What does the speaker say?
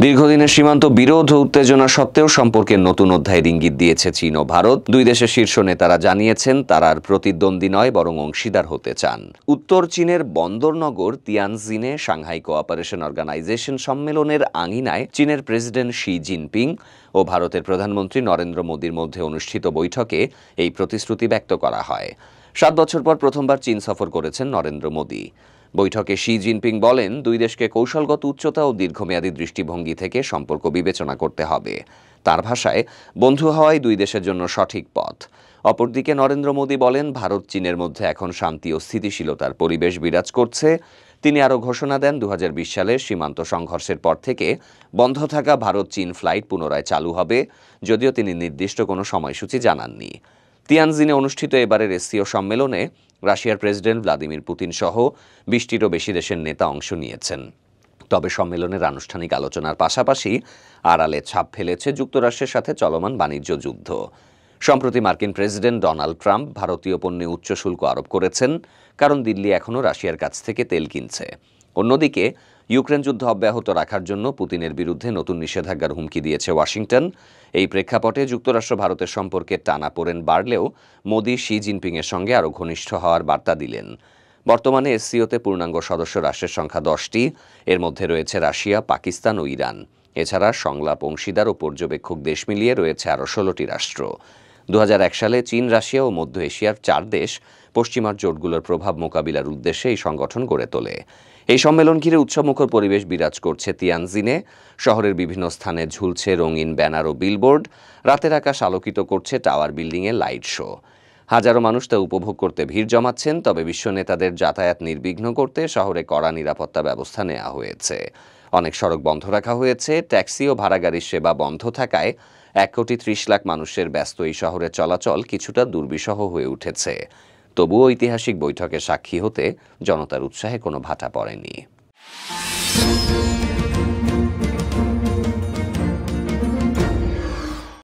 দীর্ঘদিনের সীমান্ত বিরোধ ও উত্তেজনা সত্ত্বেও সম্পর্কের নতুন অধ্যায়ের ইঙ্গিত দিয়েছে চীন ও ভারত। দুই দেশের শীর্ষ নেতারা জানিয়েছেন তারা আর প্রতিদ্বন্দ্বী নয়, বরং অংশীদার হতে চান। উত্তর চীনের বন্দরনগর তিয়ানজিনে সাংহাই কোঅপারেশন অর্গানাইজেশন সম্মেলনের আঙিনায় চীনের প্রেসিডেন্ট শি জিনপিং ও ভারতের প্রধানমন্ত্রী নরেন্দ্র মোদির মধ্যে অনুষ্ঠিত বৈঠকে এই প্রতিশ্রুতি ব্যক্ত করা হয়। 7 বছর পর প্রথমবার চীন সফর করেছেন নরেন্দ্র মোদি। বৈঠকে শি জিনপিং বলেন, দুই দেশকে কৌশলগত উচ্চতা ও দীর্ঘমেয়াদী দৃষ্টিভঙ্গি থেকে সম্পর্ক বিবেচনা করতে হবে। তার ভাষায়, বন্ধু হওয়াই দুই দেশের জন্য সঠিক পথ। অপরদিকে নরেন্দ্র মোদি বলেন, ভারত চীনের মধ্যে এখন শান্তি ও স্থিতিশীলতার পরিবেশ বিরাজ করছে। তিনি আরও ঘোষণা দেন, 2020 সালে সীমান্ত সংঘর্ষের পর থেকে বন্ধ থাকা ভারত চীন ফ্লাইট পুনরায় চালু হবে, যদিও তিনি নির্দিষ্ট কোনো সময়সূচি জানাননি। তিয়ানজিনে অনুষ্ঠিত এবারের এসসিও সম্মেলনে রাশিয়ার প্রেসিডেন্ট ভ্লাদিমির পুতিন সহ 20টিরও বেশি দেশের নেতা অংশ নিয়েছেন। তবে সম্মেলনের আনুষ্ঠানিক আলোচনার পাশাপাশি আড়ালে ছাপ ফেলেছে যুক্তরাষ্ট্রের সাথে চলমান বাণিজ্য যুদ্ধ। সম্প্রতি মার্কিন প্রেসিডেন্ট ডোনাল্ড ট্রাম্প ভারতীয় পণ্যে উচ্চ শুল্ক আরোপ করেছেন, কারণ দিল্লি এখনও রাশিয়ার কাছ থেকে তেল কিনছে। অন্যদিকে ইউক্রেন যুদ্ধ অব্যাহত রাখার জন্য পুতিনের বিরুদ্ধে নতুন নিষেধাজ্ঞার হুমকি দিয়েছে ওয়াশিংটন। এই প্রেক্ষাপটে যুক্তরাষ্ট্র ভারতের সম্পর্কে টানাপোড়েন বাড়লেও মোদি শি জিনপিংয়ের সঙ্গে আরও ঘনিষ্ঠ হওয়ার বার্তা দিলেন। বর্তমানে এসসিওতে পূর্ণাঙ্গ সদস্য রাষ্ট্রের সংখ্যা 10টি। এর মধ্যে রয়েছে রাশিয়া, পাকিস্তান ও ইরান। এছাড়া সংলাপ অংশীদার ও পর্যবেক্ষক দেশ মিলিয়ে রয়েছে আরও 16টি রাষ্ট্র। 2001 সালে চীন, রাশিয়া ও মধ্য এশিয়ার 4 দেশ পশ্চিমার জোটগুলোর প্রভাব মোকাবিলার উদ্দেশ্যে এই সংগঠন গড়ে তোলে। এই সম্মেলন ঘিরে উৎসবমুখর পরিবেশ বিরাজ করছে তিয়ানজিনে। শহরের বিভিন্ন স্থানে ঝুলছে রঙিন ব্যানার ও বিলবোর্ড। রাতের আকাশ আলোকিত করছে টাওয়ার বিল্ডিংয়ে লাইট শো। হাজারো মানুষ তা উপভোগ করতে ভিড় জমাচ্ছেন। তবে বিশ্ব নেতাদের যাতায়াত নির্বিঘ্ন করতে শহরে কড়া নিরাপত্তা ব্যবস্থা নেওয়া হয়েছে। অনেক সড়ক বন্ধ রাখা হয়েছে। ট্যাক্সি ও ভাড়া গাড়ির সেবা বন্ধ থাকায় 1,30,00,000 মানুষের ব্যস্ত এই শহরে চলাচল কিছুটা দুর্বিষহ হয়ে উঠেছে। তবুও ঐতিহাসিক বৈঠকে সাক্ষী হতে জনতার উৎসাহে কোনো ভাটা পড়েনি।